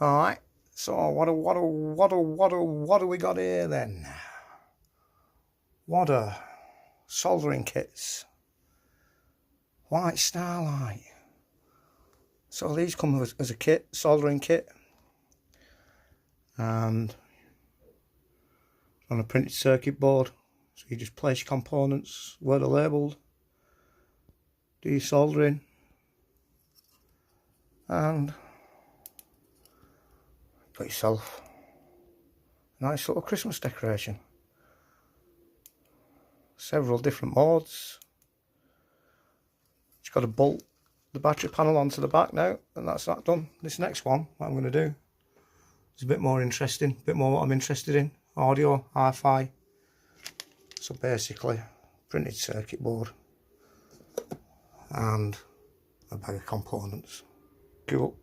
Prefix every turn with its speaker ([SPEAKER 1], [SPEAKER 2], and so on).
[SPEAKER 1] Alright, so what do we got here then? Whadda soldering kits. White Starlight. So these come as a kit, soldering kit. And on a printed circuit board. So you just place your components where they're labelled. Do your soldering. And got yourself a nice little Christmas decoration. Several different modes. Just got to bolt the battery panel onto the back now, and that's that done. This next one, what I'm going to do, is a bit more interesting, a bit more what I'm interested in. Audio, hi-fi. So basically, printed circuit board and a bag of components. Cool.